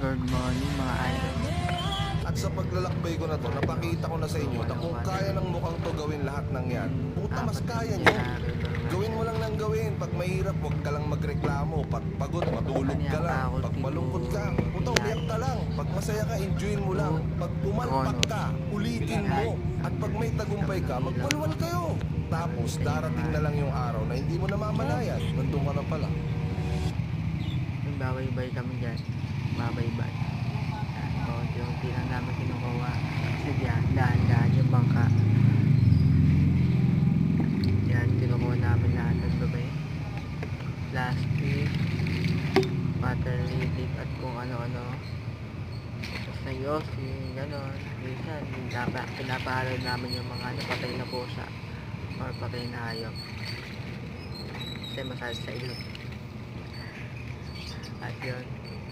Good morning mga idol. At sa paglalakbay ko na to, napakita ko na sa inyo na kung kaya ng mukhang to gawin lahat ng yan, puta mas kaya nyo. Gawin mo lang ng gawin. Pag mahirap, huwag ka lang magreklamo. Pag pagod, matulog ka lang. Pag malungkot ka, puta umiyak ka lang. Pag masaya ka, enjoyin mo lang. Pag pumalpak ka, ulitin mo. At pag may tagumpay ka, magwalwal kayo. Tapos darating na lang yung araw na hindi mo namamalayan. Nandun ka na pala. Babaybay kami dyan. Babaybay. Unti-unti lang namin kinukuha. Kasi dyan, daan-daan yung bangka. Yan, kinukuha namin lahat ng gabi. Plastic, water relief, at kung ano-ano. Tapos na yosi, gano'n. Minsan, pinapahalo namin yung mga napatay na pusa or patay na hayop. Kasi masal sa ilog. At yun,